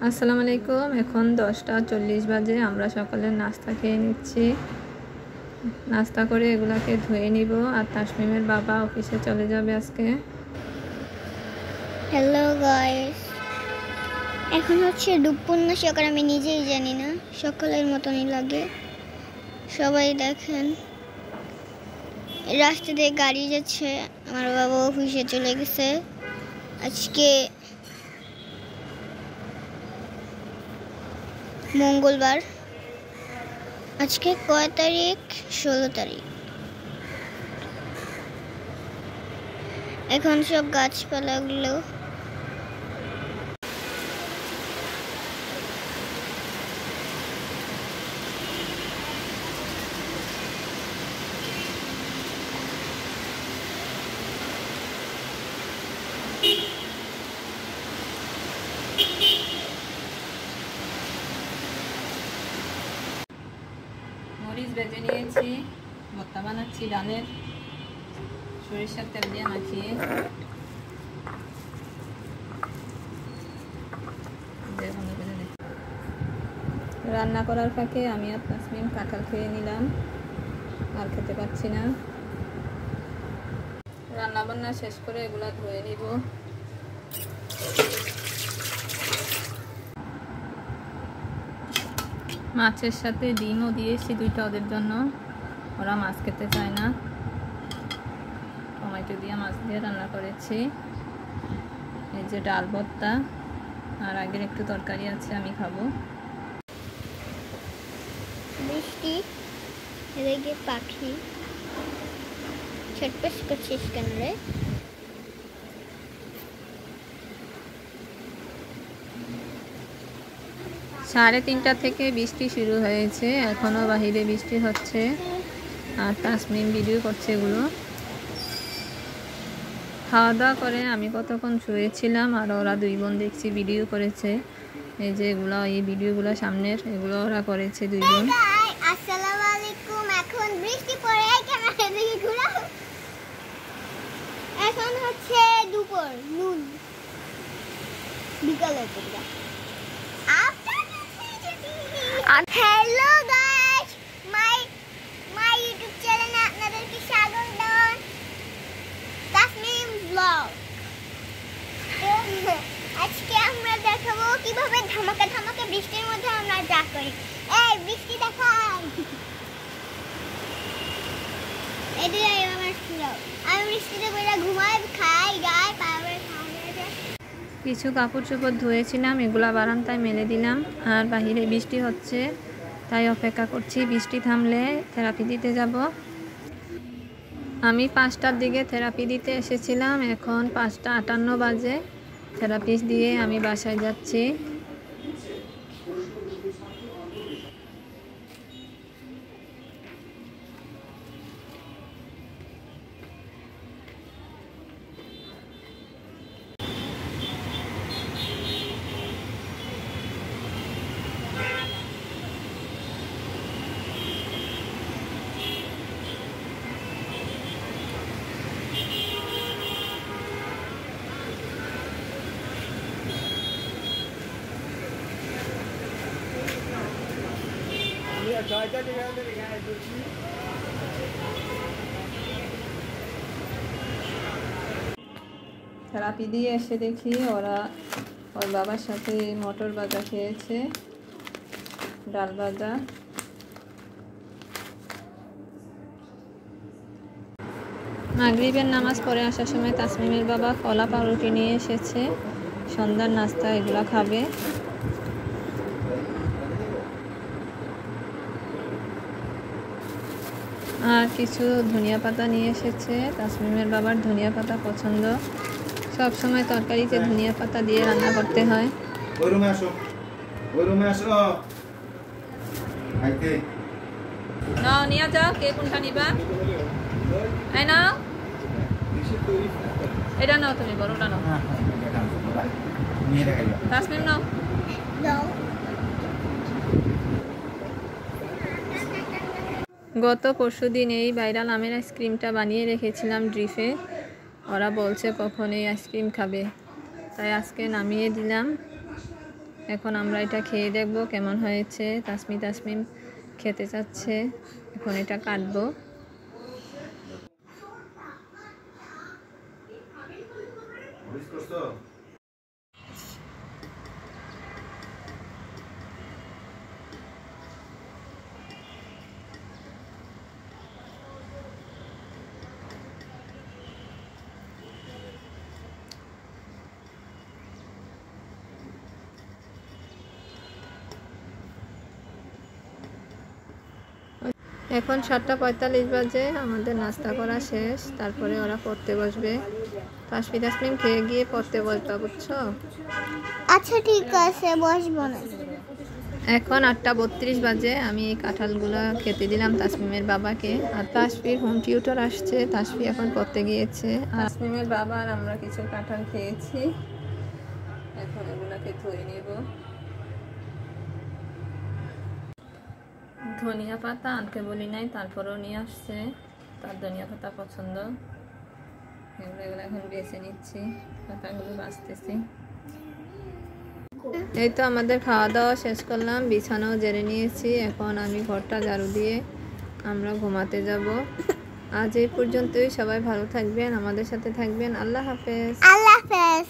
আসসালামু আলাইকুম। এখন 10টা 40 বাজে। আমরা সকালে নাস্তা খেয়ে নিচ্ছি। নাস্তা করে এগুলাকে ধুয়ে নিব। আর তাসমিমের বাবা অফিসে চলে যাবে আজকে। হ্যালো গাইস, এখন হচ্ছে দুপুর না সকাল আমি নিজেই জানি না, সকালের মতনই লাগে। সবাই দেখেন রাস্তা দিয়ে গাড়ি যাচ্ছে। আমার বাবা অফিসে চলে গেছে। আজকে মঙ্গলবার। আজকে কয় তারিখ? 16 তারিখ। এখন সব গাছপালাগুলো মরিচ ভেজে নিয়েছি, ভর্তা বানাচ্ছি ডালের, সরিষার তেল দিয়ে মাখিয়ে। রান্না করার ফাঁকে আমি আর তাসমিম কাঁঠাল খেয়ে নিলাম, আর খেতে পাচ্ছি না। রান্না বান্না শেষ করে এগুলা ধুয়ে নিব। মাছের সাথে ডিমও দিয়েছি দুইটা ওদের জন্য, ওরা মাছ খেতে চায় না। টমেটো দিয়ে মাছ দিয়ে রান্না করেছি। এই যে ডাল ভর্তা, আর আগের একটু তরকারি আছে, আমি খাবো। বৃষ্টি, এদিকে পাখি ছটপট করছিস কেন রে? 3:30 থেকে বৃষ্টি শুরু হয়েছে, এখনও বাহিরে বৃষ্টি হচ্ছে। আর তাসমিম ভিডিও করছে এগুলো। খাওয়া দাওয়া করে আমি কতক্ষণ শুয়েছিলাম, আর ওরা দুই বোন দেখছি ভিডিও করেছে। এই যে এগুলো, এই ভিডিওগুলো সামনের, এগুলো ওরা করেছে দুই বোন। আসসালামু আলাইকুম। এখন বৃষ্টি পড়ে, ক্যামেরা দিকে ঘুরাও। এখন হচ্ছে দুপুর নুন বিকালের দিকে। হ্যালো গাইস, মাই ইউটিউব চ্যানেলে আপনাদেরকে স্বাগতম। তাসমিম ব্লগ। আজকে আমরা দেখাবো কিভাবে ধামাকা ধামাকা বৃষ্টির মধ্যে আমরা যা করি। এই বৃষ্টি দেখাই। এদিকে আমার শুনাও। আমি বৃষ্টিতে পড়ে ঘুমাই, খাই, গাই, পাওয়ার কিছু কাপড় চোপড় ধুয়েছিলাম, এগুলা বারান্দায় মেলে দিলাম। আর বাহিরে বৃষ্টি হচ্ছে, তাই অপেক্ষা করছি বৃষ্টি থামলে থেরাপি দিতে যাব। আমি 5টার দিকে থেরাপি দিতে এসেছিলাম, এখন 5টা 58 বাজে। থেরাপি দিয়ে আমি বাসায় যাচ্ছি। থেরাপি দিয়ে এসে দেখি ওর বাবার সাথে মটর ভাজা খেয়েছে, ডাল ভাজা। মাগরিবের নামাজ পড়ে আসার সময় তাসমিমের বাবা কলা পাউরুটি নিয়ে এসেছে, সন্ধ্যার নাস্তা এগুলা খাবে। আর কিছু ধনিয়া পাতা নিয়ে এসেছে, তাসমিমের বাবার ধনিয়া পাতা পছন্দ। সব সময় তরকারিতে ধনিয়া পাতা দিয়ে রান্না করতে হয়। ওই রুমে আসো, ওই রুমে আসো। আইতে নাও নিয়ে যাও, কে কোনটা নিবা? এই নাও, এটা নাও, তুমি বড়টা নাও। নিয়ে দেখাই তাসমিম নাও। গত পরশুদিন এই ভাইরাল আমের আইসক্রিমটা বানিয়ে রেখেছিলাম ড্রিপে। ওরা বলছে কখন এই আইসক্রিম খাবে, তাই আজকে নামিয়ে দিলাম। এখন আমরা এটা খেয়ে দেখব কেমন হয়েছে। তাসমিম খেতে চাচ্ছে, এখন এটা কাটবো। মিস করছো? এখন 7:45 বাজে, আমাদের নাস্তা করা শেষ। তারপরে ওরা পড়তে বসবে। তাসমিম খেয়ে গিয়ে পড়তে বসবা, বুঝছো? আচ্ছা ঠিক আছে, বসবো না। এখন 8:32 বাজে। আমি এই কাঁঠালগুলো খেতে দিলাম তাসমিমের বাবাকে। আর তাসফির হোম টিউটর আসছে, তাসফি এখন পড়তে গিয়েছে। আর তাসমিমের বাবা আর আমরা কিছু কাঁঠাল খেয়েছি। এখন এগুলোকে ধুয়ে নেব। ধনিয়া পাতা আনতে বলি নাই, তারপরেও নিয়ে আসছে, তার ধনিয়া পাতা পছন্দ। এগুলো এখন বেছে নিচ্ছি, পাতাগুলো বাছতেছি। এই তো আমাদের খাওয়া দাওয়া শেষ করলাম, বিছানাও ঝেড়ে নিয়েছি। এখন আমি ঘরটা ঝাড়ু দিয়ে আমরা ঘুমাতে যাব। আজ এই পর্যন্তই। সবাই ভালো থাকবেন, আমাদের সাথে থাকবেন। আল্লাহ হাফেজ। আল্লাহ হাফেজ।